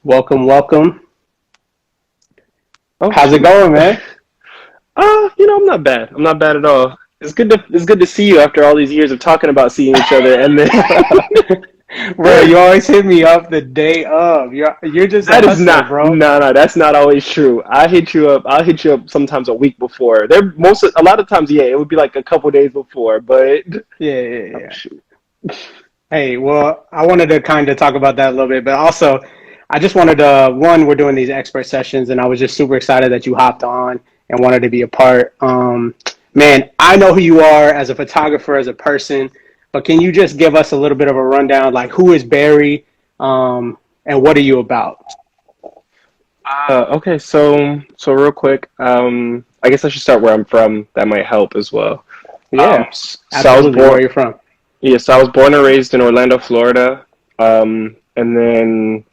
Welcome. Oh, how's it going, man? I'm not bad. I'm not bad at all. It's good to see you after all these years of talking about seeing each other, and then Bro, you always hit me up the day of. You're just a that is hustler, not bro. no, that's not always true. I hit you up. I'll hit you up sometimes a week before. A lot of times, yeah, it would be like a couple days before, but oh, Yeah. shoot. Hey, well, I wanted to kind of talk about that a little bit, but also I just wanted to, we're doing these expert sessions, and I was just super excited that you hopped on and wanted to be a part. Man, I know who you are as a photographer, as a person, but can you just give us a little bit of a rundown, like who is Barry, and what are you about? Okay, so real quick, I guess I should start where I'm from. That might help as well. Yeah, So I was absolutely. Where born. are you from? Yeah, so I was born and raised in Orlando, Florida. And then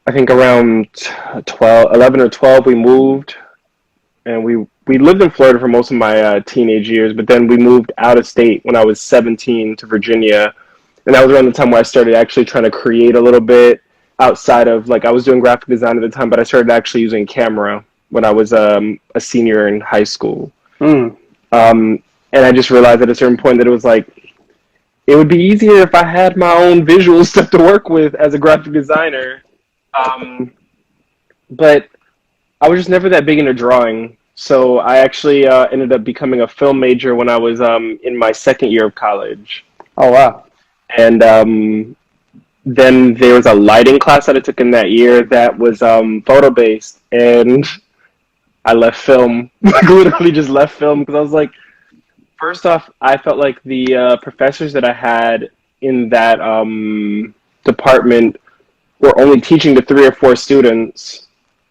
I think around 11 or 12, we moved, and we lived in Florida for most of my teenage years. But then we moved out of state when I was 17 to Virginia, and that was around the time where I started actually trying to create a little bit outside of, like, I was doing graphic design at the time, but I started actually using camera when I was a senior in high school. Mm. And I just realized at a certain point that it was like, it would be easier if I had my own visual stuff to work with as a graphic designer. But I was just never that big into drawing. So I actually ended up becoming a film major when I was in my second year of college. Oh, wow. And then there was a lighting class that I took in that year that was photo based. And I left film, like literally just left film because I was like, first off, I felt like the professors that I had in that department were only teaching to 3 or 4 students,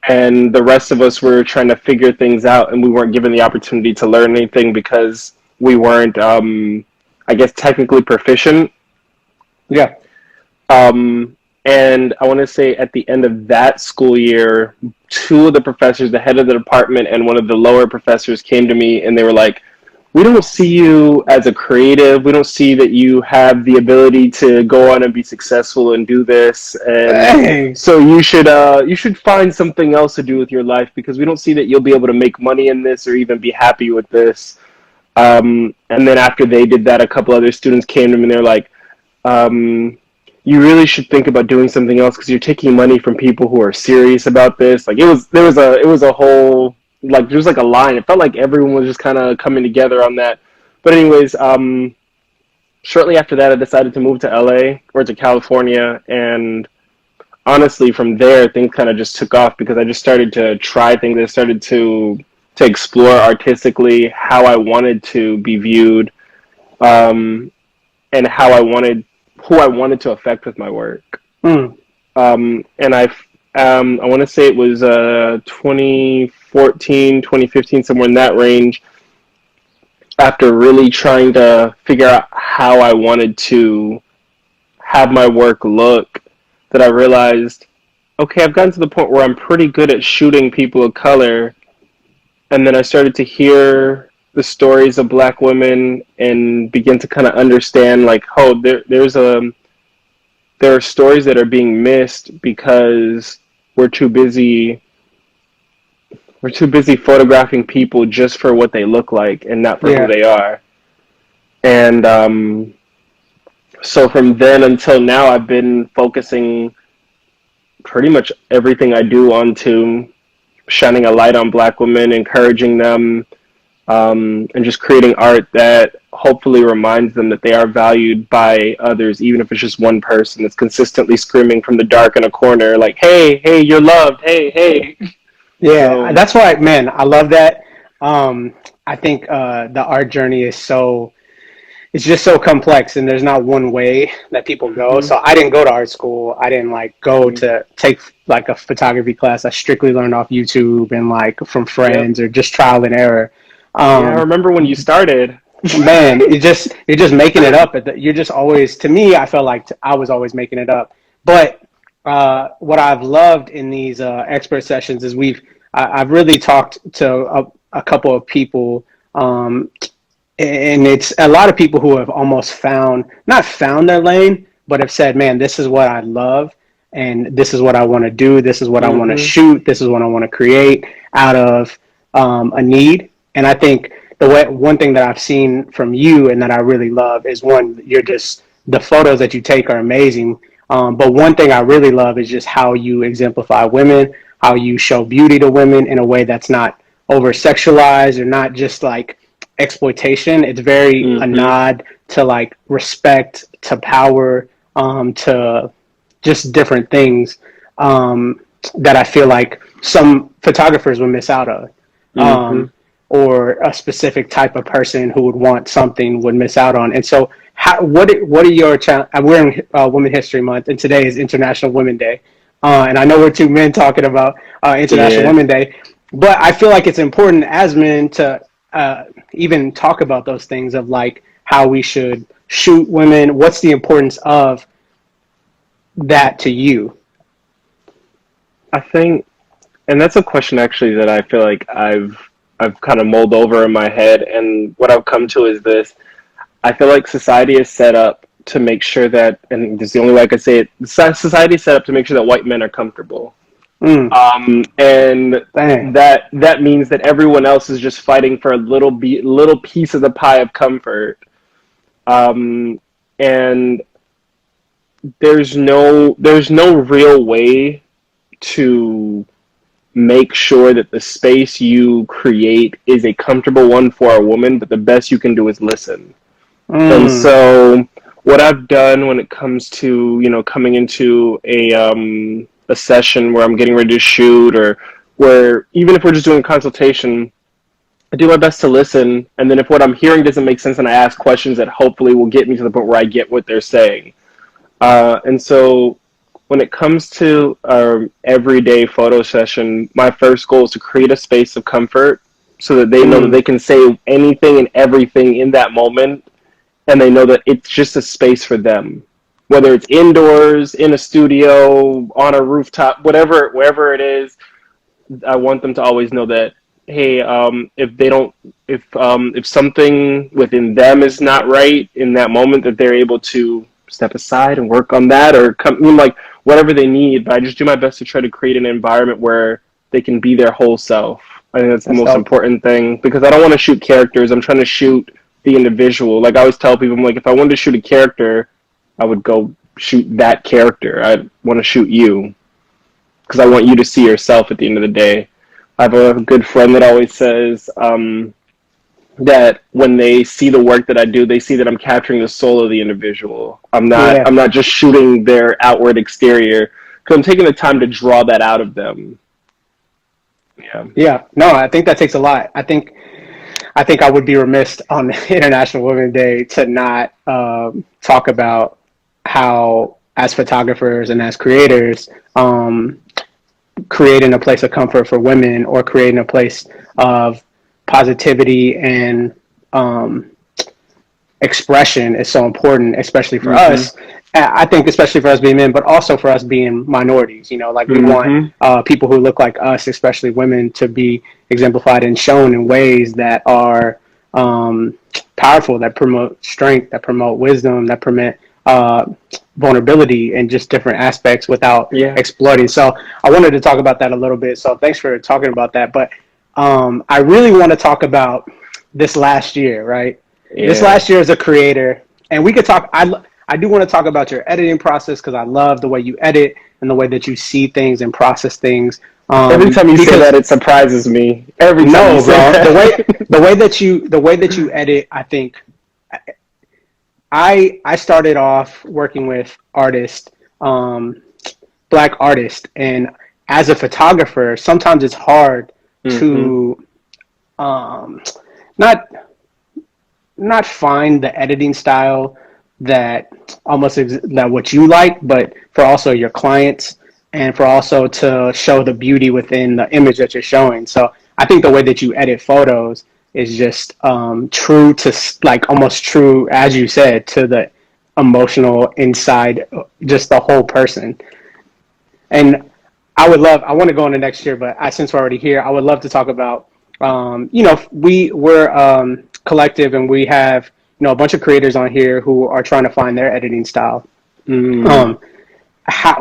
and the rest of us were trying to figure things out, and we weren't given the opportunity to learn anything because we weren't, I guess, technically proficient. Yeah. And I want to say at the end of that school year, 2 of the professors, the head of the department and one of the lower professors, came to me and they were like, we don't see you as a creative. We don't see that you have the ability to go on and be successful and do this. And Dang. so you should find something else to do with your life because we don't see that you'll be able to make money in this or even be happy with this. And then after they did that, a couple other students came to me and they're like, you really should think about doing something else because you're taking money from people who are serious about this. Like it was a whole, like there was like a line. It felt like everyone was just kind of coming together on that. But anyways, shortly after that, I decided to move to LA or to California, and honestly, from there, things kind of just took off because I just started to try things. I started to explore artistically how I wanted to be viewed, and who I wanted to affect with my work. Mm. And I want to say it was 2014, 2015, somewhere in that range, after really trying to figure out how I wanted to have my work look, that I realized, okay, I've gotten to the point where I'm pretty good at shooting people of color. And then I started to hear the stories of Black women and begin to kind of understand, like, oh, there are stories that are being missed because we're too busy photographing people just for what they look like and not for who they are. And so from then until now, I've been focusing pretty much everything I do onto shining a light on Black women, encouraging them, and just creating art that hopefully reminds them that they are valued by others, even if it's just one person that's consistently screaming from the dark in a corner, like, hey, you're loved, hey. Yeah, So, that's why, man, I love that. I think the art journey is it's just so complex, and there's not one way that people go. mm-hmm, So I didn't go to art school. I didn't like go to take like a photography class. I strictly learned off YouTube and like from yep. friends or just trial and error. Yeah, I remember when you started. Man, you're just making it up. You're just always, to me, I felt like I was always making it up. But what I've loved in these expert sessions is I've really talked to a couple of people, and it's a lot of people who have almost not found their lane, but have said, man, this is what I love, and this is what I want to do. This is what I want to Mm-hmm. shoot. This is what I want to create out of a need. And I think one thing that I've seen from you and that I really love is one, the photos that you take are amazing. But one thing I really love is just how you exemplify women, how you show beauty to women in a way that's not over sexualized or not just like exploitation. It's very a Mm-hmm. nod to like respect, to power, to just different things that I feel like some photographers would miss out on. Mm-hmm. Or a specific type of person who would want something would miss out on. And so, what are your we're in Women History Month, and today is International Women's Day. And I know we're two men talking about International Yeah. Women's Day, but I feel like it's important as men to even talk about those things of like how we should shoot women. What's the importance of that to you? I think, and that's a question actually that I feel like I've kind of mulled over in my head, and what I've come to is this: I feel like society is set up to make sure that, and this is the only way I could say it, society is set up to make sure that white men are comfortable. Mm, And dang. that means that everyone else is just fighting for a little piece of the pie of comfort. And there's no real way to make sure that the space you create is a comfortable one for a woman, but the best you can do is listen. And Mm, so what I've done when it comes to, coming into a session where I'm getting ready to shoot, or where even if we're just doing a consultation, I do my best to listen, and then if what I'm hearing doesn't make sense, then I ask questions that hopefully will get me to the point where I get what they're saying. And so when it comes to our everyday photo session, my first goal is to create a space of comfort so that they know that mm, they can say anything and everything in that moment, and they know that it's just a space for them. Whether it's indoors, in a studio, on a rooftop, wherever it is, I want them to always know that, hey, if they don't, if something within them is not right in that moment, that they're able to step aside and work on that, or come, like whatever they need. But I just do my best to try to create an environment where they can be their whole self. I think that's the that's most dope. important thing, because I don't want to shoot characters. I'm trying to shoot the individual. Like I always tell people, I'm like, if I wanted to shoot a character, I would go shoot that character. I want to shoot you because I want you to see yourself at the end of the day. I have a good friend that always says that when they see the work that I do, they see that I'm capturing the soul of the individual. I'm not Yeah. I'm not just shooting their outward exterior, because I'm taking the time to draw that out of them. Yeah. Yeah, no, I think that takes a lot. I think I would be remiss on International Women's Day to not talk about how, as photographers and as creators, creating a place of comfort for women or creating a place of positivity and um, expression is so important, especially for Mhm. us. I think especially for us being men, but also for us being minorities. Like we want Mhm. people who look like us, especially women, to be exemplified and shown in ways that are powerful, that promote strength, that promote wisdom, that permit vulnerability and just different aspects without Yeah. exploiting. So I wanted to talk about that a little bit. So thanks for talking about that. But I really want to talk about this last year, right? This Yeah. last year as a creator, and we could talk. I do want to talk about your editing process because I love the way you edit and the way that you see things and process things. Every time you say Because that, it surprises me. Every time you no, say bro, the way that. the way that you edit, I think I started off working with artists, black artists, and as a photographer, sometimes it's hard Mhm. to um, not not find the editing style that that what you like, but for also your clients and for also to show the beauty within the image that you're showing. So I think the way that you edit photos is just true to like almost true, as you said, to the emotional inside, just the whole person. And I want to go into next year, but since we're already here, I would love to talk about, we're collective and we have, a bunch of creators on here who are trying to find their editing style. Mm. Um,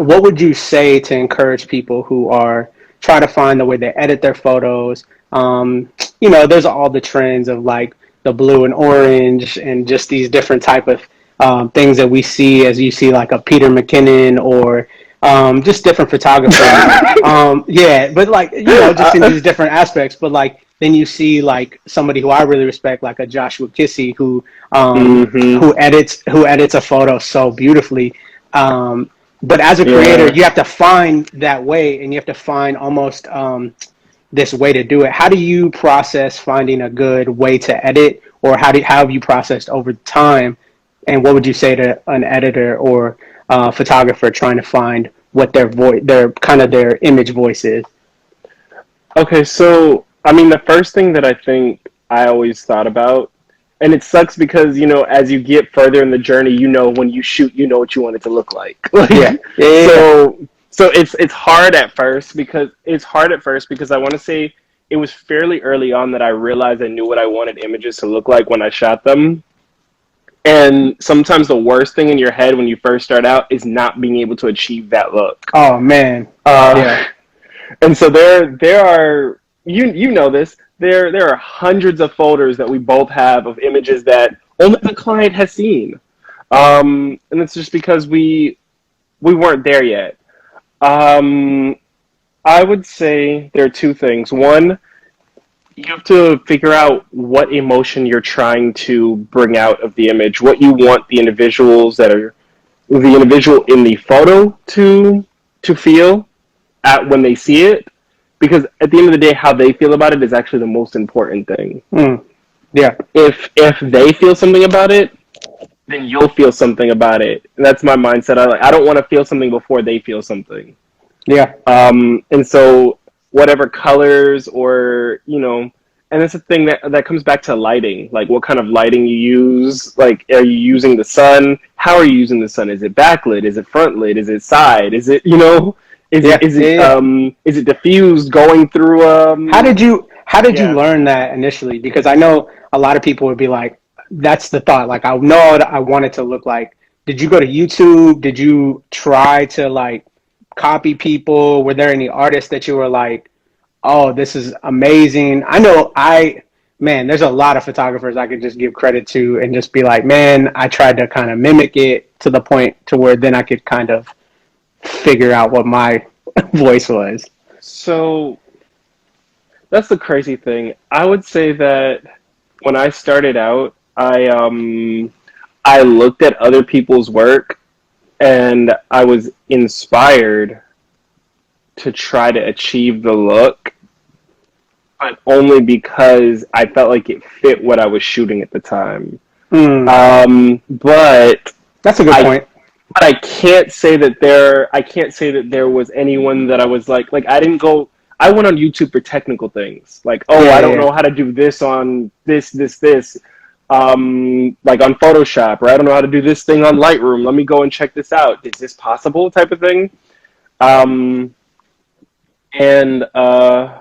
what would you say to encourage people who are trying to find the way they edit their photos? There's all the trends of like the blue and orange and just these different type of things that we see as you see like a Peter McKinnon or just different photographers. Yeah, but like just in these different aspects. But like then you see like somebody who I really respect, like a Joshua Kissy, Mm-hmm. who edits a photo so beautifully. But as a creator, Yeah. you have to find that way, and you have to find almost this way to do it. How do you process finding a good way to edit, or how have you processed over time? And what would you say to an editor or photographer trying to find what their image voice is? Okay, so I mean, the first thing that I think I always thought about, and it sucks because as you get further in the journey, when you shoot, you know what you want it to look like. Yeah, yeah, yeah, yeah. So it's hard at first because I want to say it was fairly early on that I realized I knew what I wanted images to look like when I shot them. And sometimes the worst thing in your head when you first start out is not being able to achieve that look. Oh man, yeah, Uh, and so there are you know this there are hundreds of folders that we both have of images that only the client has seen, and it's just because we weren't there yet. Um, I would say there are two things. One, you have to figure out what emotion you're trying to bring out of the image, what you want the individual in the photo to feel at when they see it, because at the end of the day, how they feel about it is actually the most important thing. yeah, If they feel something about it, then you'll feel something about it. And that's my mindset. I don't want to feel something before they feel something. yeah, And so whatever colors and that's the thing that comes back to lighting, like what kind of lighting you use. Like, are you using the sun? How are you using the sun? Is it backlit? Is it front lit? Is it side? Is it yeah, yeah, yeah. is it diffused going through How did you yeah. learn that initially? Because I know a lot of people would be like, that's the thought. Like I know what I want it to look like. Did you go to YouTube? Did you try to like copy people? Were there any artists that you were like, oh, this is amazing? I know man, there's a lot of photographers I could just give credit to and just be like, man, I tried to kind of mimic it to the point to where then I could kind of figure out what my voice was. So that's the crazy thing. I would say that when I started out, I looked at other people's work and I was inspired to try to achieve the look, but only because I felt like it fit what I was shooting at the time. Mm, But that's a good I point. but I can't say that there was anyone that I was like I didn't go. I went on YouTube for technical things, like, oh, Yeah, I don't yeah, know how to do this on this like on Photoshop, or I don't know how to do this thing on Lightroom. Let me go and check this out. Is this possible? Type of thing. Um, and I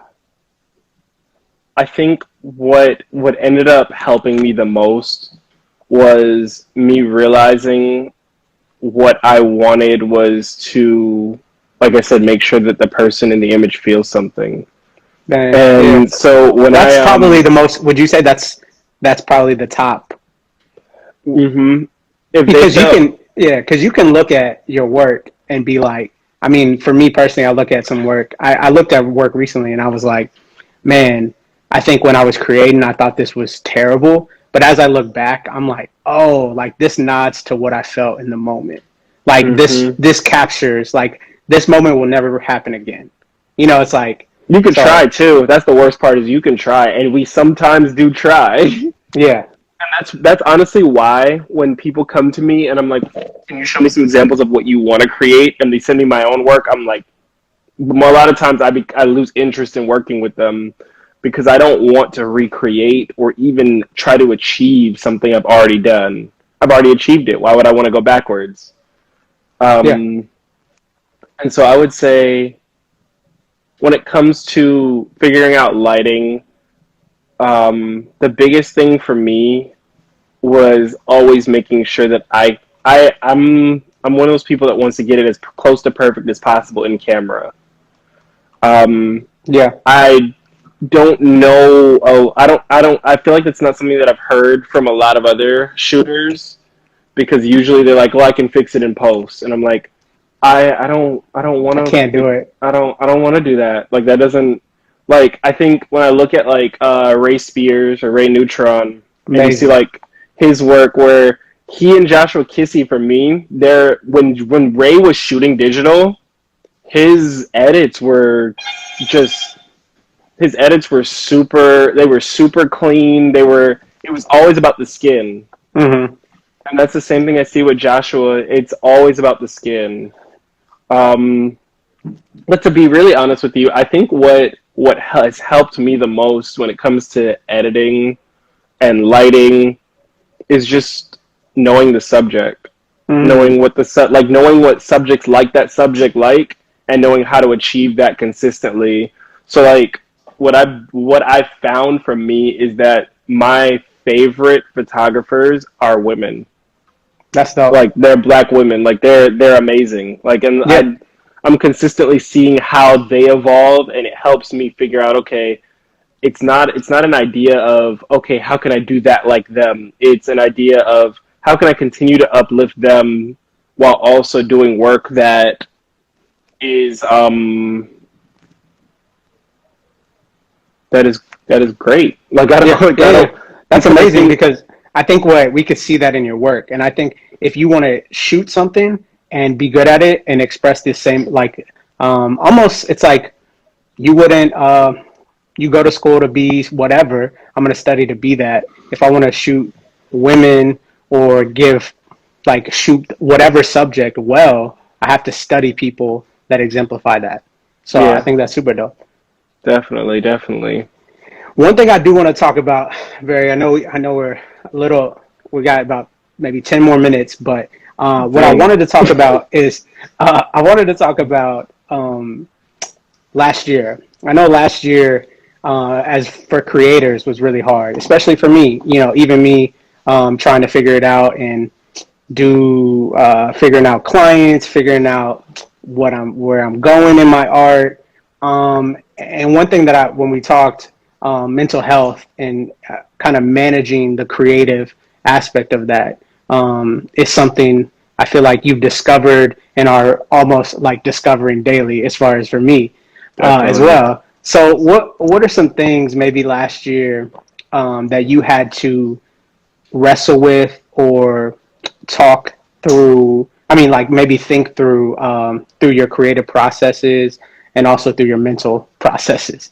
think what ended up helping me the most was me realizing what I wanted was to, like I said, make sure that the person in the image feels something. yeah. And so when That's I probably the most. Would you say that's probably the top? mm-hmm, if they Because you felt can, yeah, because you can look at your work and be like, I mean, for me personally, I look at some work. I looked at work recently and I was like, man, I think when I was creating, I thought this was terrible. But as I look back, I'm like, oh, like this nods to what I felt in the moment. Like this, mm-hmm. this captures like this moment will never happen again. It's like You can try so. too. That's the worst part, is you can try, and we sometimes do try. Yeah, That's honestly why when people come to me and I'm like, "Can you show me some examples of what you want to create?" and they send me my own work, I'm like, a lot of times I lose interest in working with them because I don't want to recreate or even try to achieve something I've already done. I've already achieved it. Why would I want to go backwards? yeah, Um, and so I would say when it comes to figuring out lighting, the biggest thing for me was always making sure that I'm one of those people that wants to get it as close to perfect as possible in camera. Yeah. I don't know. Oh, I feel like that's not something that I've heard from a lot of other shooters, because usually they're like, "Well, I can fix it in post," and I'm like, I don't want I can't do to. it. I don't want to do that. Like that doesn't. Like I think when I look at like Ray Spears or Ray Neutron, and you see Amazing. like his work where he and Joshua Kissy, for me, they're when Ray was shooting digital, his edits were just his edits were super. They were super clean. They were. It was always about the skin, Hmm. and that's the same thing I see with Joshua. It's always about the skin. Um, but to be really honest with you, I think what has helped me the most when it comes to editing and lighting is just knowing the subject, Hmm. knowing what knowing what subjects like that subject like, and knowing how to achieve that consistently. So like what I found from me is that my favorite photographers are women. That's dope. Like they're black women. Like they're amazing. Like and Yeah. I'm consistently seeing how they evolve, and it helps me figure out, okay, it's not an idea of, okay, how can I do that like them. It's an idea of how can I continue to uplift them while also doing work that is that is great. Like I don't Yeah. know, like Yeah. I Yeah. don't, That's because I amazing think because I think what we could see that in your work, and I think if you want to shoot something and be good at it and express the same, like, almost, it's like you wouldn't. You go to school to be whatever. I'm going to study to be that. If I want to shoot women or give, like, shoot whatever subject well, I have to study people that exemplify that. So I yeah, think that's super dope. definitely, definitely. One thing I do want to talk about, Barry. I know we're a little. We got about maybe 10 more minutes, but what I Dang. wanted to talk about is I wanted to talk about last year. I know last year, as for creators, was really hard, especially for me. You know, even me trying to figure it out and do figuring out clients, figuring out where I'm going in my art. And one thing that when we talked mental health and kind of managing the creative aspect of that is something I feel like you've discovered and are almost like discovering daily, as far as for me as Definitely. well. So what are some things maybe last year that you had to wrestle with or talk through? I mean, like maybe think through your creative processes and also through your mental processes.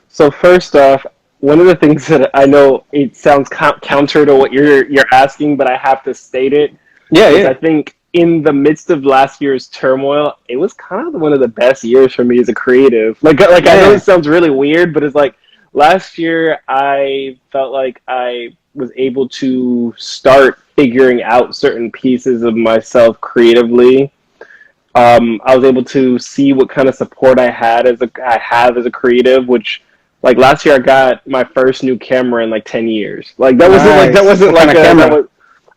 So first off, one of the things that I know it sounds counter to what you're asking, but I have to state it, Yeah, is yeah, I think in the midst of last year's turmoil, it was kind of one of the best years for me as a creative. Like I know it yeah. sounds really weird, but it's like last year I felt like I was able to start figuring out certain pieces of myself creatively. I was able to see what kind of support I have as a creative, which like last year I got my first new camera in like 10 years. Like that Nice. wasn't What kind like of a that camera? was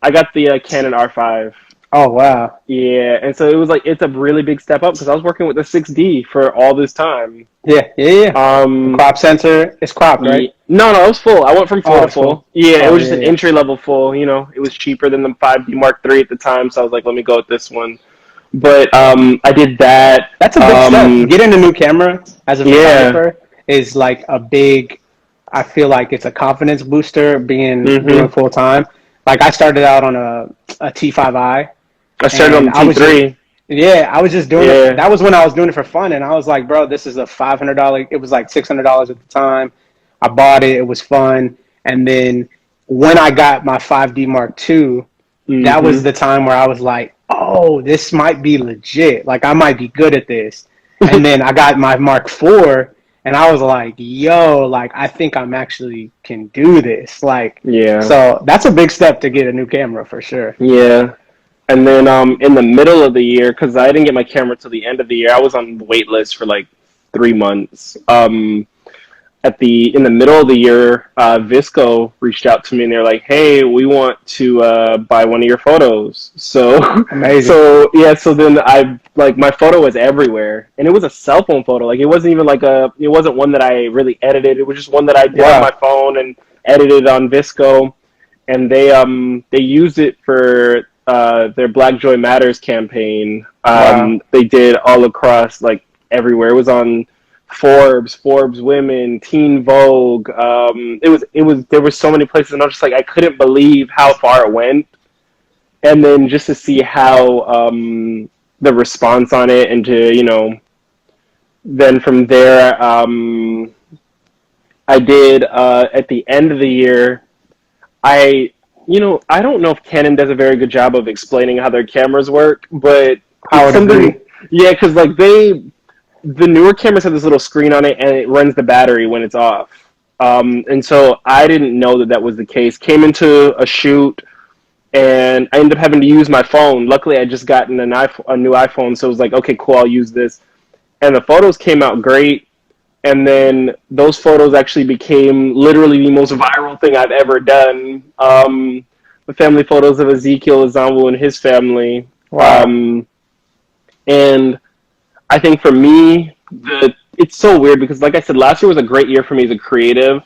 I got the Canon R5. Oh, wow. Yeah, and so it was like it's a really big step up because I was working with the 6D for all this time. Yeah, yeah, yeah. The Um, crop sensor is cropped, yeah, right? no, it was full. I went from full Oh, to it's full. full. Yeah, it Oh, was yeah, just an yeah. entry level full. You know, it was cheaper than the 5D Mark III at the time, so I was like, let me go with this one. But I did that. That's a big step. Getting a new camera as a Yeah. photographer is like a big. I feel like it's a confidence booster being doing Mhm. full time. Like I started out on a T5i, I started on and the T3. I was just doing it. Yeah. That was when I was doing it for fun, and I was like, bro, this is a $500. It was like $600 at the time. I bought it. It was fun, and then when I got my 5D Mark II, that was Mhm. the time where I was like, oh, this might be legit. Like I might be good at this. And then I got my Mark IV, and I was like, yo, like I think I'm actually can do this. Like, Yeah. so that's a big step to get a new camera for sure. Yeah. And then in the middle of the year, because I didn't get my camera till the end of the year, I was on the wait list for like 3 months. In the middle of the year, Visco reached out to me and they're like, "Hey, we want to buy one of your photos." So, Amazing. so then my photo was everywhere, and it was a cell phone photo. Like it wasn't even it wasn't one that I really edited. It was just one that I did on Wow. my phone and edited on Visco, and they used it for their Black Joy Matters campaign. Wow. They did all across like everywhere. It was on Forbes Women, Teen Vogue. There were so many places, and I was just like, I couldn't believe how far it went. And then just to see how the response on it, and to then from there, I did at the end of the year. I don't know if Canon does a very good job of explaining how their cameras work, but I it's would agree. something. Yeah, because like the newer cameras have this little screen on it, and it runs the battery when it's off. And so I didn't know that was the case. Came into a shoot, and I ended up having to use my phone. Luckily, I just gotten a new iPhone, so it was like, okay, cool, I'll use this. And the photos came out great. And then those photos actually became literally the most viral thing I've ever done. The family photos of Ezekiel Azambu and his family. Wow. And I think for me, it's so weird because, like I said, last year was a great year for me as a creative,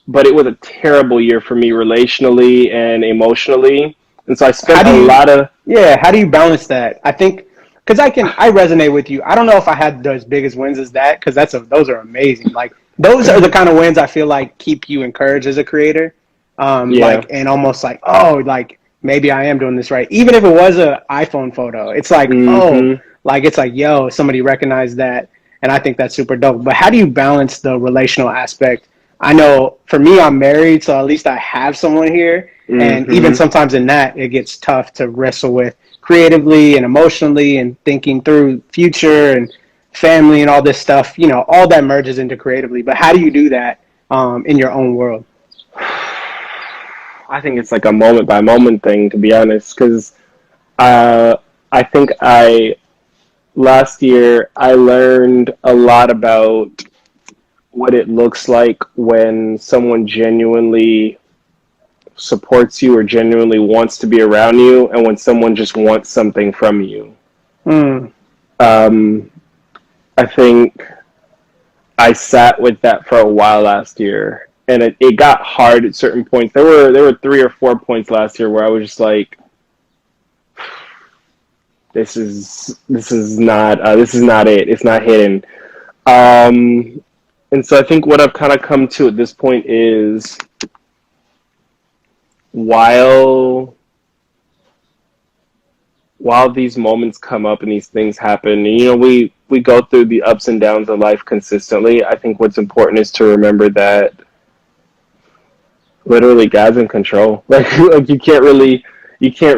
but it was a terrible year for me relationally and emotionally. And so I How spent do a you, lot of. yeah, how do you balance that? I think, because I resonate with you. I don't know if I had as big as wins as that, because those are amazing. Like, those are the kind of wins I feel like keep you encouraged as a creator. Yeah. Like, and almost like, oh, like, maybe I am doing this right. Even if it was a iPhone photo, it's like, oh, Mm-hmm. like, it's like, yo, somebody recognized that. And I think that's super dope. But how do you balance the relational aspect? I know for me, I'm married, so at least I have someone here. And even Mm-hmm. sometimes in that, it gets tough to wrestle with creatively and emotionally and thinking through future and family and all this stuff. All that merges into creatively. But how do you do that in your own world? I think it's like a moment by moment thing, to be honest, because uh, I think last year I learned a lot about what it looks like when someone genuinely supports you or genuinely wants to be around you, and when someone just wants something from you. Mm, Um, I think I sat with that for a while last year, and it got hard at certain points. There were 3 or 4 points last year where I was just like, this is not it. It's not hidden. And so I think what I've kind of come to at this point is while these moments come up and these things happen, and, we go through the ups and downs of life consistently. I think what's important is to remember that literally God's in control. Like you can't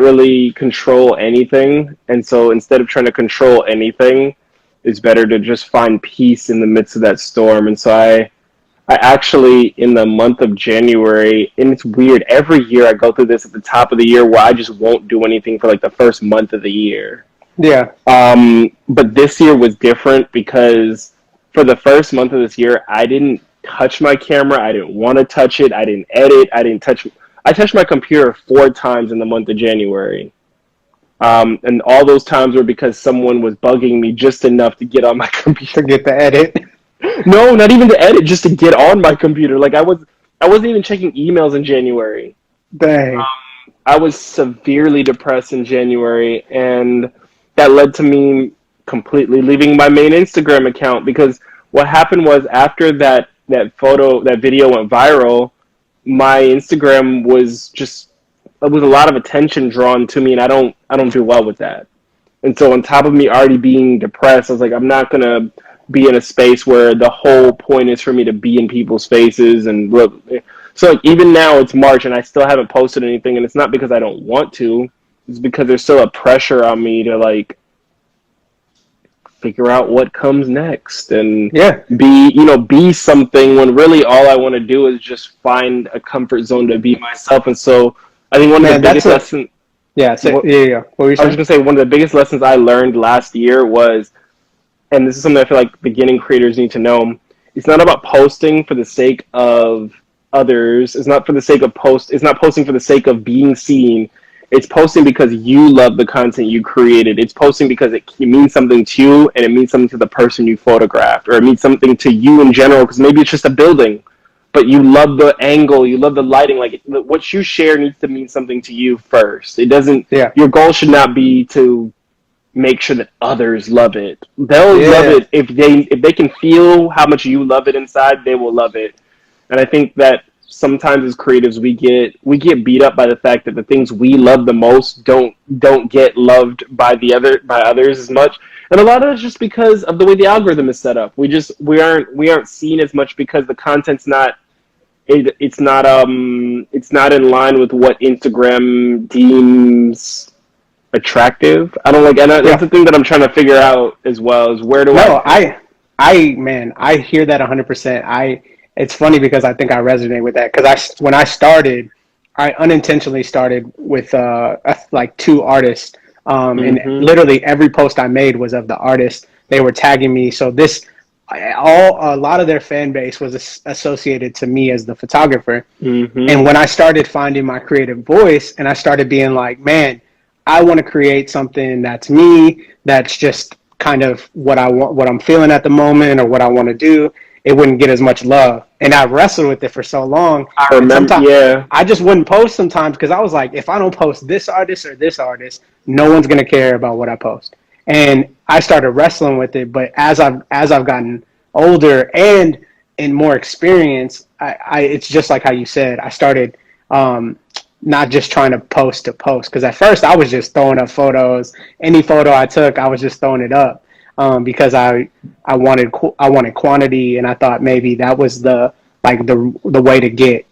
really control anything, and so instead of trying to control anything, it's better to just find peace in the midst of that storm. And so I actually, in the month of January, and it's weird, every year I go through this at the top of the year where I just won't do anything for like the first month of the year. yeah. But this year was different because for the first month of this year, I didn't touch my camera. I didn't want to touch it. I didn't edit. I touched my computer 4 times in the month of January. And all those times were because someone was bugging me just enough to get on my computer. To get the edit. No, not even to edit, just to get on my computer. Like I wasn't even checking emails in January. Dang. I was severely depressed in January, and that led to me completely leaving my main Instagram account, because what happened was after that video went viral, my Instagram was just, there was a lot of attention drawn to me, and I don't do well with that. And so on top of me already being depressed, I was like, I'm not gonna be in a space where the whole point is for me to be in people's faces and look. So like even now it's March and I still haven't posted anything, and it's not because I don't want to. It's because there's still a pressure on me to like figure out what comes next and Yeah. be something, when really all I want to do is just find a comfort zone to be myself. And so I think one of the Man, biggest lessons. Yeah. So, What, yeah. What were you I was saying? just gonna say one of the biggest lessons I learned last year was, and this is something I feel like beginning creators need to know. It's not about posting for the sake of others. It's not for the sake of post. It's not posting for the sake of being seen. It's posting because you love the content you created. It's posting because it means something to you and it means something to the person you photographed, or it means something to you in general. Because maybe it's just a building, but you love the angle, you love the lighting. Like what you share needs to mean something to you first. It doesn't. Yeah. Your goal should not be to make sure that others love it. They'll love Yeah. it if they can feel how much you love it inside. They will love it. And I think that sometimes as creatives we get beat up by the fact that the things we love the most don't get loved by others as much. And a lot of it's just because of the way the algorithm is set up. We aren't seen as much because the content's not it's not in line with what Instagram deems attractive. I don't like, and that's Yeah. the thing that I'm trying to figure out as well, is where do I No, fit? man, I hear that 100%. It's funny because I think I resonate with that because when I started, I unintentionally started with like two artists, and Mm-hmm. literally every post I made was of the artist. They were tagging me, so a lot of their fan base was associated to me as the photographer. Mm-hmm. And when I started finding my creative voice and I started being like, man, I want to create something that's me, that's just kind of what I want, what I'm feeling at the moment or what I want to do, it wouldn't get as much love. And I wrestled with it for so long. I And remember, sometimes yeah, I just wouldn't post sometimes because I was like, if I don't post this artist or this artist, no one's going to care about what I post. And I started wrestling with it. But as I've gotten older and in more experience, it's just like how you said, I started not just trying to post because at first I was just throwing up photos. Any photo I took, I was just throwing it up because I wanted quantity, and I thought maybe that was the way to get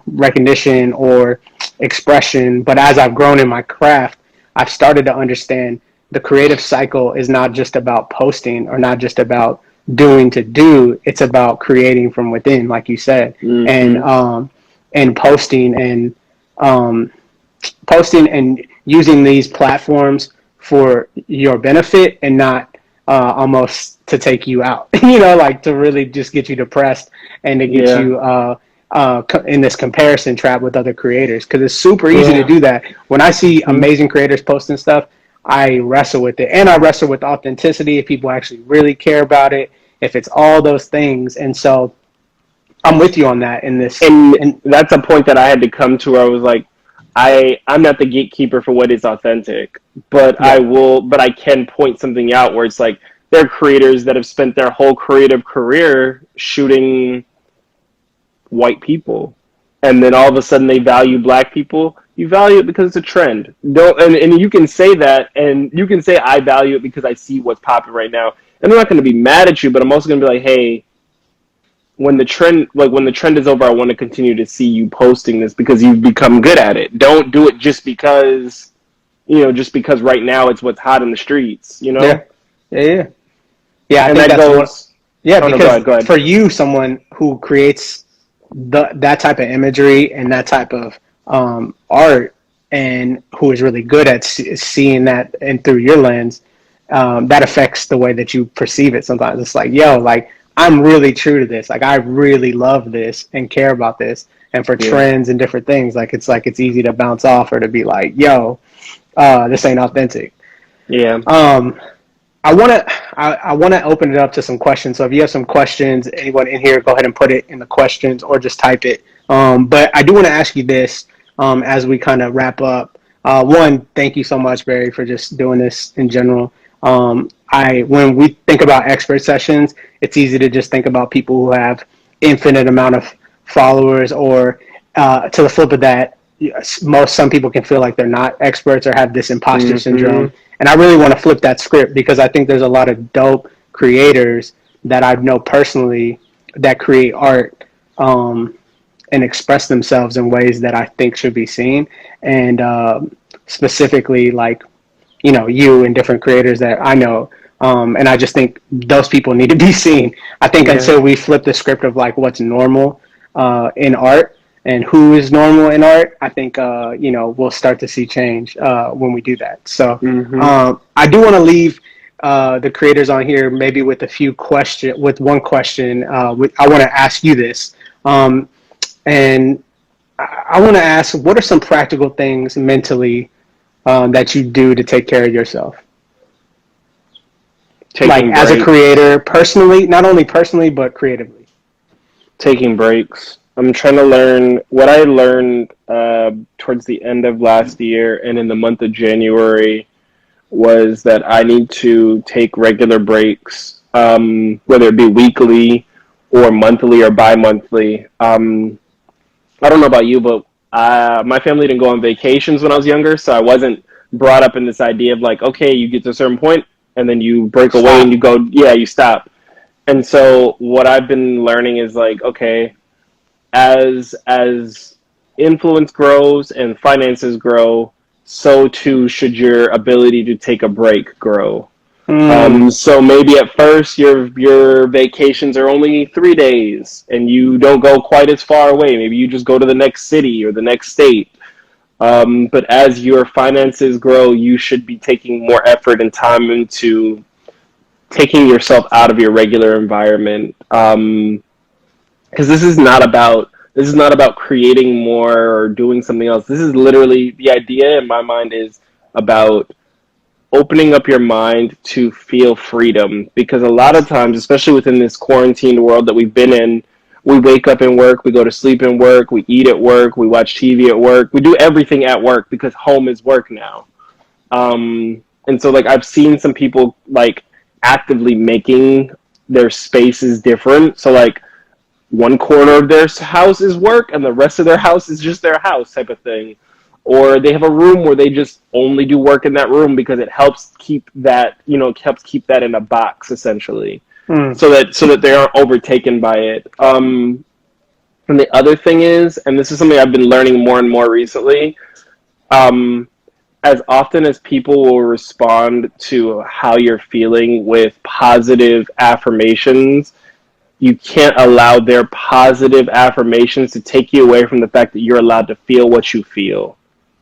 recognition or expression. But as I've grown in my craft, I've started to understand the creative cycle is not just about posting or not just about doing to do. It's about creating from within, like you said, and mm-hmm. and um, posting and using these platforms for your benefit and not almost to take you out, like to really just get you depressed and to get Yeah, you in this comparison trap with other creators. Because it's super easy to yeah, do that. When I see mm-hmm. amazing creators posting stuff, I wrestle with it. And I wrestle with authenticity, if people actually really care about it, if it's all those things. And so I'm with you on that in this. And And that's a point that I had to come to where I was like, I'm not the gatekeeper for what is authentic, but yeah, but I can point something out where it's like, there are creators that have spent their whole creative career shooting white people, and then all of a sudden they value black people. You value it because it's a trend. Don't and you can say that, and you can say I value it because I see what's popping right now. And I'm not going to be mad at you, but I'm also going to be like, hey, when the trend is over, I want to continue to see you posting this because you've become good at it. Don't do it just because right now it's what's hot in the streets, yeah, yeah. Yeah, I And think that that's one. goes. Yeah, Oh no, go because ahead, go ahead. for you, someone who creates that type of imagery and that type of art, and who is really good at seeing that and through your lens, that affects the way that you perceive it. Sometimes it's like, yo, like I'm really true to this. Like I really love this and care about this. And for Yeah, trends and different things, like it's easy to bounce off or to be like, yo, this ain't authentic. yeah, Um, I want to open it up to some questions. So if you have some questions, anyone in here, go ahead and put it in the questions or just type it. But I do want to ask you this as we kind of wrap up. One, thank you so much, Barry, for just doing this in general. I when we think about expert sessions, it's easy to just think about people who have infinite amount of followers, or to the flip of that, some people can feel like they're not experts or have this imposter mm-hmm. syndrome. And I really want to flip that script because I think there's a lot of dope creators that I know personally that create art and express themselves in ways that I think should be seen. And specifically, like, you and different creators that I know. And I just think those people need to be seen. I think Yeah, until we flip the script of like what's normal in art, and who is normal in art, I think we'll start to see change when we do that. So I do want to leave the creators on here maybe with one question. I want to ask you this, and I want to ask, what are some practical things mentally that you do to take care of yourself? As a creator, personally, not only personally, but creatively. Taking breaks. I'm trying to learn what I learned towards the end of last year and in the month of January was that I need to take regular breaks, whether it be weekly or monthly or bi-monthly. I don't know about you, but my family didn't go on vacations when I was younger, so I wasn't brought up in this idea of like, okay, you get to a certain point and then you break away and you go, you stop. And so what I've been learning is like, okay, as influence grows and finances grow, so too should your ability to take a break grow. So maybe at first your vacations are only 3 days and you don't go quite as far away. Maybe you just go to the next city or the next state. But as your finances grow, you should be taking more effort and time into taking yourself out of your regular environment. Because this is not about creating more or doing something else. This is literally, the idea in my mind is about opening up your mind to feel freedom. Because a lot of times, especially within this quarantined world that we've been in, we wake up and work, we go to sleep and work, we eat at work, we watch TV at work, we do everything at work because home is work now. And so like I've seen some people like actively making their spaces different. So like one corner of their house is work and the rest of their house is just their house type of thing. Or they have a room where they just only do work in that room because it helps keep that, keep that in a box essentially. So that they aren't overtaken by it. And the other thing is, and this is something I've been learning more and more recently, as often as people will respond to how you're feeling with positive affirmations, you can't allow their positive affirmations to take you away from the fact that you're allowed to feel what you feel.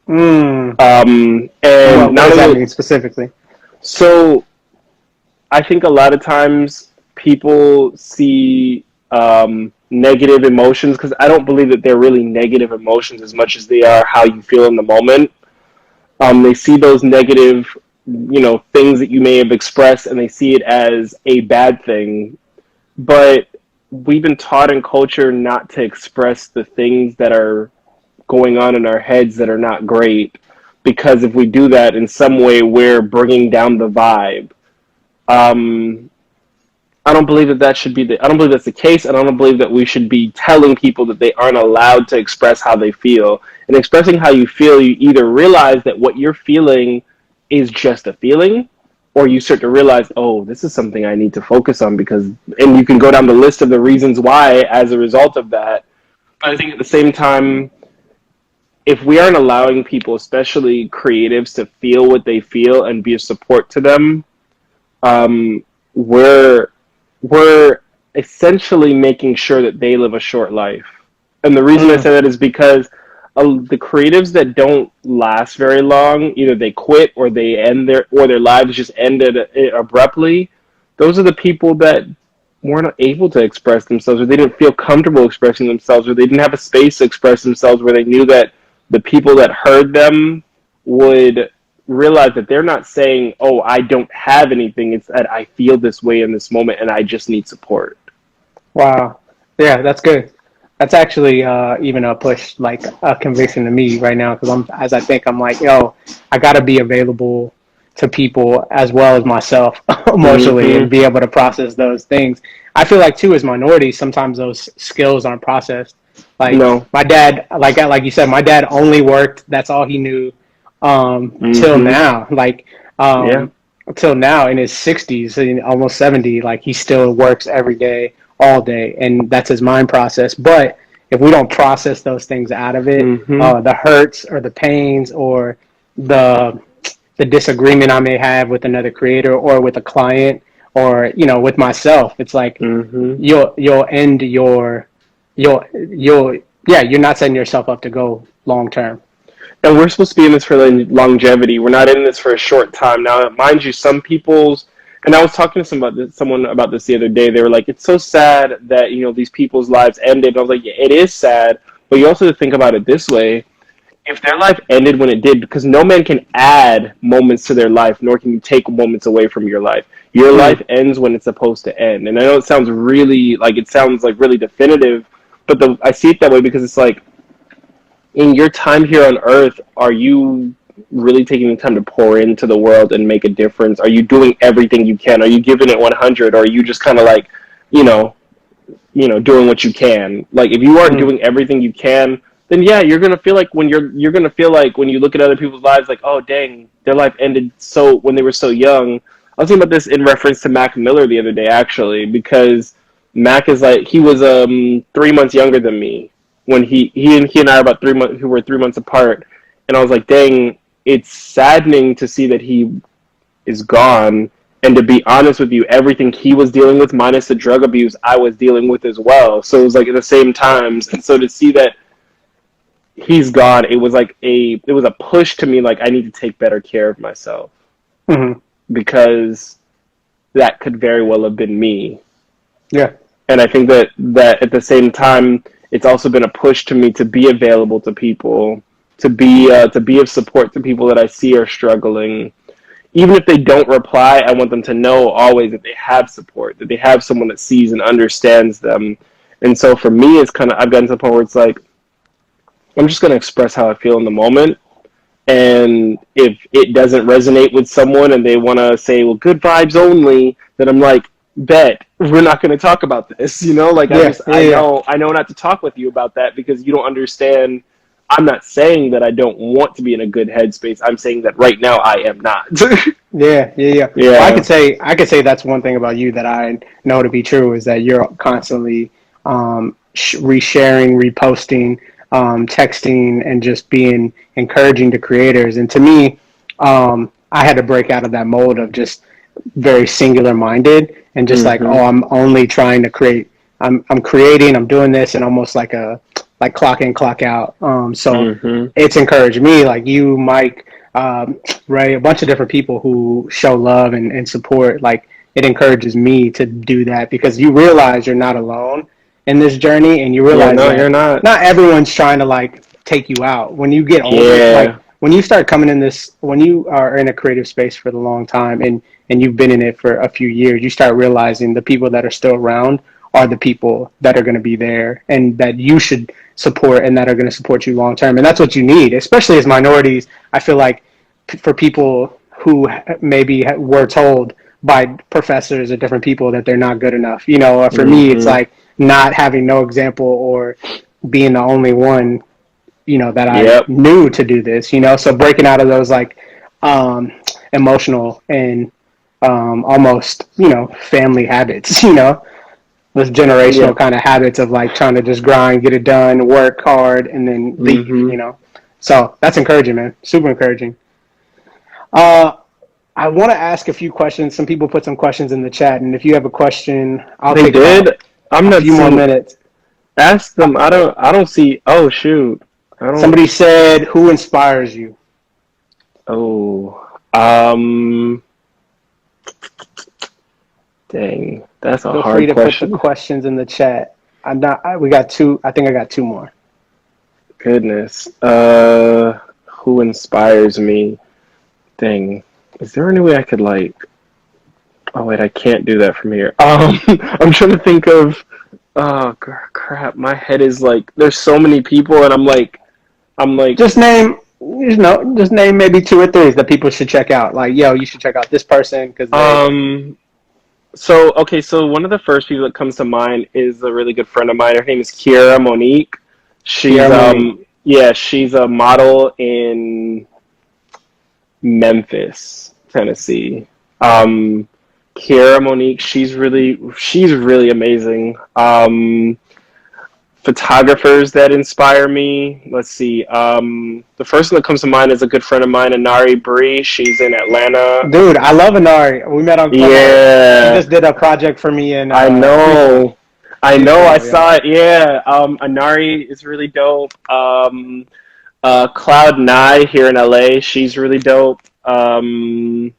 And what does that mean specifically? So I think a lot of times people see negative emotions, because I don't believe that they're really negative emotions as much as they are how you feel in the moment. They see those negative, things that you may have expressed, and they see it as a bad thing. But we've been taught in culture not to express the things that are going on in our heads that are not great, because if we do that in some way, we're bringing down the vibe. I don't believe that I don't believe that's the case, and I don't believe that we should be telling people that they aren't allowed to express how they feel. And expressing how you feel, you either realize that what you're feeling is just a feeling, or you start to realize, oh, this is something I need to focus on, and you can go down the list of the reasons why as a result of that. But I think at the same time, if we aren't allowing people, especially creatives, to feel what they feel and be a support to them, we're essentially making sure that they live a short life. And the reason I say that is because the creatives that don't last very long, either they quit or they end their lives just ended abruptly. Those are the people that weren't able to express themselves, or they didn't feel comfortable expressing themselves, or they didn't have a space to express themselves where they knew that the people that heard them would realize that they're not saying, oh, I don't have anything. It's that I feel this way in this moment and I just need support. Wow. Yeah, that's good. That's actually even a push, like a conviction to me right now, because I'm like, yo, I got to be available to people as well as myself emotionally and be able to process those things. I feel like too, as minorities, sometimes those skills aren't processed. Like my dad, like you said, my dad only worked. That's all he knew till now. Till now in his 60s, almost 70. Like he still works every day, all day, and that's his mind process. But if we don't process those things out of it, the hurts or the pains or the disagreement I may have with another creator or with a client or with myself, it's like you'll end you'll yeah, you're not setting yourself up to go long term. And we're supposed to be in this for longevity. We're not in this for a short time. Now, mind you, some people's, and I was talking to someone about this the other day. They were like, "It's so sad that these people's lives ended." And I was like, "Yeah, it is sad, but you also have to think about it this way: if their life ended when it did, because no man can add moments to their life, nor can you take moments away from your life. Your life ends when it's supposed to end." And I know it sounds really definitive, but I see it that way because it's like, in your time here on earth, are you really taking the time to pour into the world and make a difference? Are you doing everything you can? Are you giving it 100? Or are you just kind of like, doing what you can? Like, if you aren't doing everything you can, then yeah, you're gonna feel like when you're gonna feel like when you look at other people's lives, like, oh dang, their life ended when they were so young. I was thinking about this in reference to Mac Miller the other day, actually, because Mac is like, he was 3 months younger than me when he and I are about 3 months, who were 3 months apart, and I was like, dang, it's saddening to see that he is gone. And to be honest with you, everything he was dealing with, minus the drug abuse, I was dealing with as well. So it was like at the same times, and so to see that he's gone, it was a push to me, like, I need to take better care of myself, because that could very well have been me. Yeah. And I think that at the same time, it's also been a push to me to be available to people, to be of support to people that I see are struggling. Even if they don't reply, I want them to know always that they have support, that they have someone that sees and understands them. And so for me, it's kind of, I've gotten to the point where it's like, I'm just going to express how I feel in the moment. And if it doesn't resonate with someone and they want to say, well, good vibes only, then I'm like, bet, we're not going to talk about this. Like, I know not to talk with you about that because you don't understand. I'm not saying that I don't want to be in a good headspace. I'm saying that right now I am not. Yeah. Well, I could say that's one thing about you that I know to be true is that you're constantly resharing, reposting, texting, and just being encouraging to creators. And to me, I had to break out of that mold of just very singular minded and just like, oh, I'm only trying to create. I'm creating. I'm doing this, and almost like clock in, clock out. So it's encouraged me, like you, Mike, Ray, a bunch of different people who show love and support. Like, it encourages me to do that because you realize you're not alone in this journey, and you realize that you're not everyone's trying to like take you out. When you get older, like when you start coming in this, when you are in a creative space for the long time and you've been in it for a few years, you start realizing the people that are still around are the people that are going to be there and that you should support and that are going to support you long term. And that's what you need, especially as minorities. I feel like for people who maybe were told by professors or different people that they're not good enough, for me, it's like not having no example or being the only one, that I knew to do this, so breaking out of those like emotional and almost, family habits, those generational kind of habits of like trying to just grind, get it done, work hard, and then leave, So that's encouraging, man. Super encouraging. I want to ask a few questions. Some people put some questions in the chat, and if you have a question, I'll take a few more minutes. Ask them. I don't see. Oh shoot. Somebody said, "Who inspires you?" Oh. Dang, that's a hard question. Feel free to put the questions in the chat. We got two. I think I got two more. Goodness. Who inspires me? Dang. Is there any way I could like? Oh wait, I can't do that from here. I'm trying to think of. Oh crap! My head is like. There's so many people, and I'm like. Just name. Just name maybe two or three that people should check out. Like, yo, you should check out this person because. So one of the first people that comes to mind is a really good friend of mine. Her name is Kiera Monique. She's she's a model in Memphis, Tennessee. Kiera Monique, she's really amazing. Photographers that inspire me. Let's see. The first one that comes to mind is a good friend of mine, Anari Bree. She's in Atlanta. Dude, I love Anari. We met on Clubhouse. Yeah. She just did a project for me, and I know. I He's know, I dope, saw yo. it. Yeah, Anari is really dope. Cloud Nye here in LA, she's really dope. I'm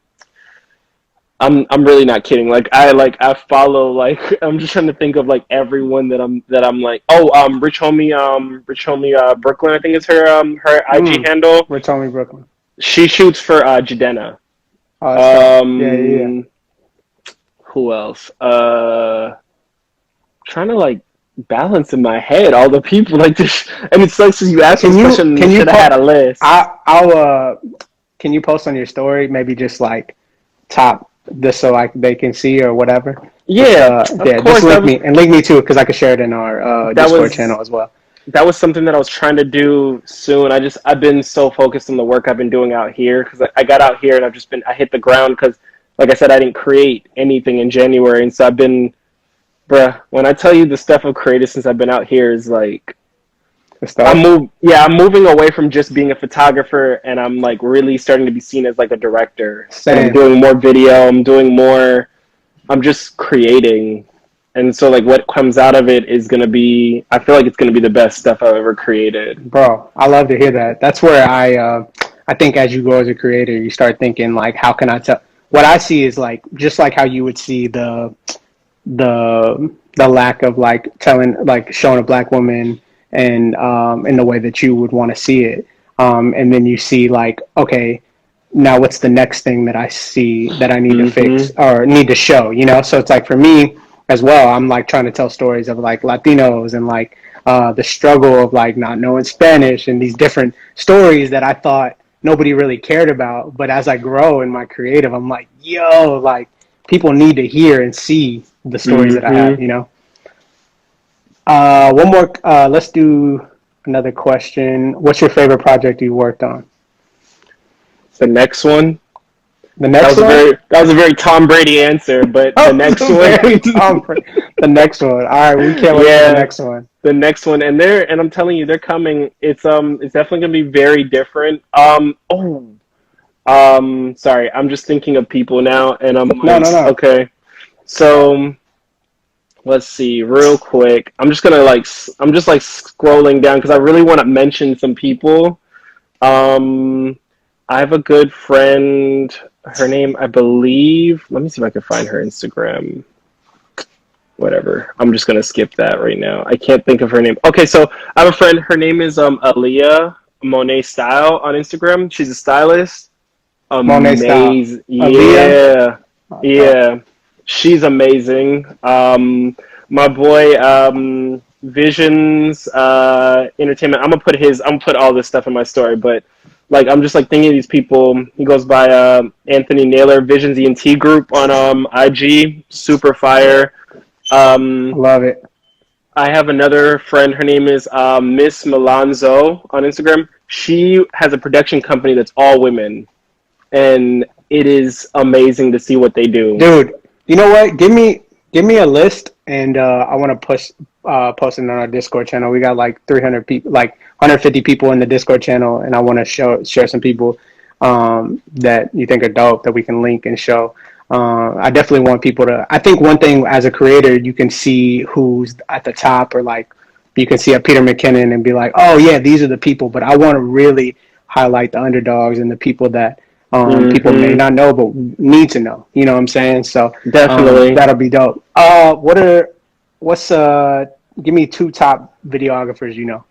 really not kidding. I follow like I'm just trying to think of like everyone that I'm like, oh, Rich Homie Brooklyn, I think is her IG Mm. handle. Rich Homie Brooklyn. She shoots for Jadena. Oh, that's dope. Yeah, yeah, yeah. Um, who else? Trying to like balance in my head all the people like this, and it sucks because you asked me Can this you question. can you Should have had post? a list. I'll can you post on your story maybe just like top this so like they can see or whatever. Just Yeah, of yeah, just course. link me too because I can share it in our That Discord was channel as well. that was something that I was trying to do soon. I've been so focused on the work I've been doing out here because I got out here and I hit the ground because like I said I didn't create anything in January, and so I've been, bruh. When I tell you the stuff I've created since I've been out here is like Good stuff. I'm moving away from just being a photographer, and I'm like really starting to be seen as like a director, and I'm Same, doing more video. I'm doing more. I'm just creating, and so like what comes out of it is gonna be. I feel like it's gonna be the best stuff I've ever created. bro. I love to hear that. That's where I think as you grow as a creator, you start thinking like, how can I tell? What I see is like just like how you would see the lack of like telling like showing a black woman and in the way that you would want to see it, and then you see like okay, now what's the next thing that I see that I need to fix Mm-hmm. or need to show, you know? So it's like for me as well, I'm like trying to tell stories of like Latinos and like the struggle of like not knowing Spanish and these different stories that I thought nobody really cared about. But as I grow in my creative, I'm like, yo, like people need to hear and see the stories that I have, Mm-hmm. you know? One more, let's do another question. What's your favorite project you worked on? The next one. The next one? That was a very Tom Brady answer, but the Oh, next so one. very Tom. The next one. All right, we can't wait for the Yeah, next one. the next one, and I'm telling you, they're coming. It's definitely gonna be very different. Sorry, I'm just thinking of people now, and I'm No, like, no, no. okay, so let's see, real quick. I'm just like scrolling down because I really want to mention some people. Um, I have a good friend. Her name, I believe. Let me see if I can find her Instagram. Whatever. I'm just gonna skip that right now. I can't think of her name. Okay, so I have a friend. Her name is Aaliyah Monet Style on Instagram. She's a stylist. Monet style. Amazing. Aaliyah. Yeah, Dope. yeah. She's amazing. My boy Visions Entertainment. I'm gonna put all this stuff in my story, but like I'm just like thinking of these people. He goes by Anthony Naylor, Visions ENT Group on IG. Super fire. I Um, love it. I have another friend. Her name is Miss Melanzo on Instagram. She has a production company that's all women, and it is amazing to see what they do. Dude, you know what? Give me a list and I want to push post it on our Discord channel. We got like 300 people, like 150 people in the Discord channel and I want to share some people that you think are dope that we can link and show. I definitely want people to. I think one thing as a creator, you can see who's at the top, or like you can see a Peter McKinnon and be like, oh yeah, these are the people. But I want to really highlight the underdogs and the people that people may Hmm. not know but need to know. You know what I'm saying? So Definitely. that'll be dope. What's give me two top videographers you know.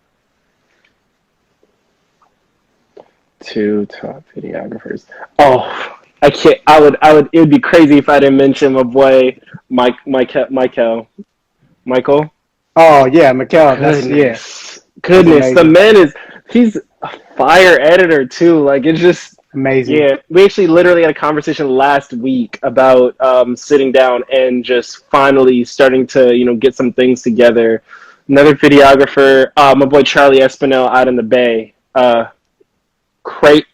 Two top videographers. Oh, I can't. I would. It would be crazy if I didn't mention my boy Michael. Oh yeah, Mikkel. That's yeah, he's Goodness. The amazing, man is. He's a fire editor too. Like it's just. amazing. Yeah, we actually literally had a conversation last week about sitting down and just finally starting to get some things together. Another videographer, my boy Charlie Espinel out in the Bay. Great,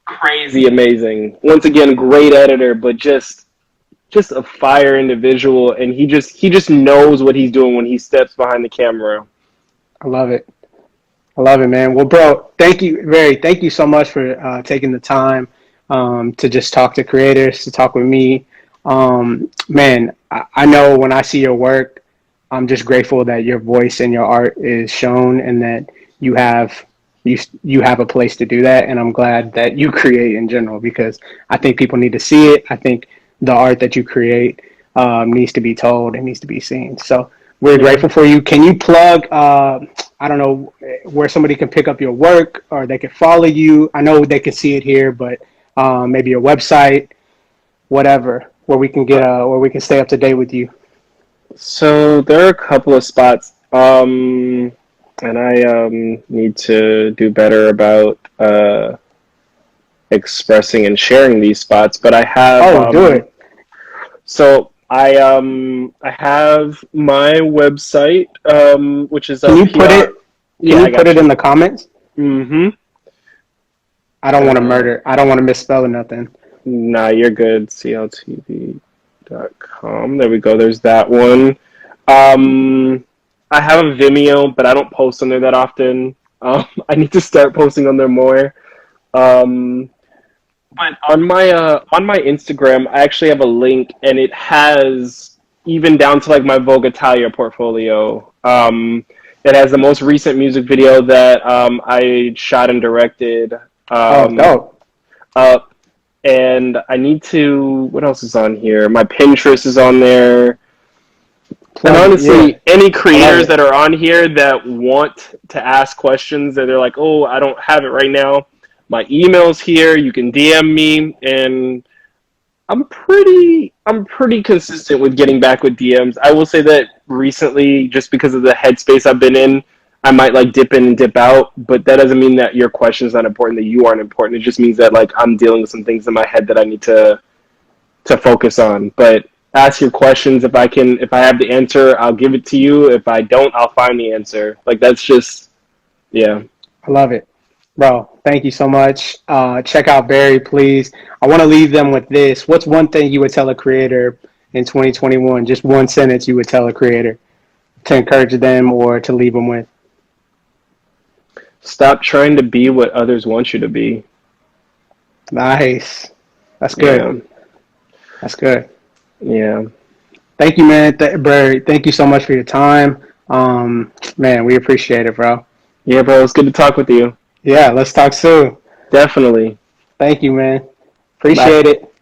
crazy amazing. Once again, great editor, but just a fire individual, and he just knows what he's doing when he steps behind the camera. I love it. I love it, man. Well, bro, thank you so much for taking the time to just talk to creators, to talk with me. Man, I know when I see your work, I'm just grateful that your voice and your art is shown and that you have you have a place to do that. And I'm glad that you create in general because I think people need to see it. I think the art that you create needs to be told and needs to be seen. So we're Yeah. grateful for you. Can you plug? I don't know where somebody can pick up your work or they can follow you. I know they can see it here, but maybe your website, whatever, where we can get where we can stay up to date with you. So there are a couple of spots, and I need to do better about expressing and sharing these spots. But I have Oh, do it. so I have my website, which is Can you put PR. it? Can Yeah, you I put got it in you. the comments? Mm-hmm. I don't want to murder. I don't want to misspell nothing. Nah, you're good. CLTV.com. There we go. There's that one. Um, I have a Vimeo, but I don't post on there that often. I need to start posting on there more. Um, but on my Instagram, I actually have a link, and it has even down to like my Vogue Italia portfolio. It has the most recent music video that I shot and directed. Oh, Um, dope. up and I need to. What else is on here? My Pinterest is on there. And Plug it. Yeah, honestly, any I love creators it. that are on here that want to ask questions that they're like, oh, I don't have it right now. My email's here. You can DM me, and I'm pretty consistent with getting back with DMs. I will say that recently, just because of the headspace I've been in, I might like dip in and dip out, but that doesn't mean that your question is not important, that you aren't important. It just means that like I'm dealing with some things in my head that I need to focus on. But ask your questions. If I have the answer, I'll give it to you. If I don't, I'll find the answer. Like that's just yeah. I love it, bro. Thank you so much. Check out Barry, please. I want to leave them with this. What's one thing you would tell a creator in 2021? Just one sentence you would tell a creator to encourage them or to leave them with. Stop trying to be what others want you to be. Nice. That's good. Yeah. That's good. Yeah. Thank you, man. Barry, thank you so much for your time. Man, we appreciate it, bro. Yeah, bro, it's good to talk with you. Yeah, let's talk soon. Definitely. Thank you, man. Bye. Appreciate it.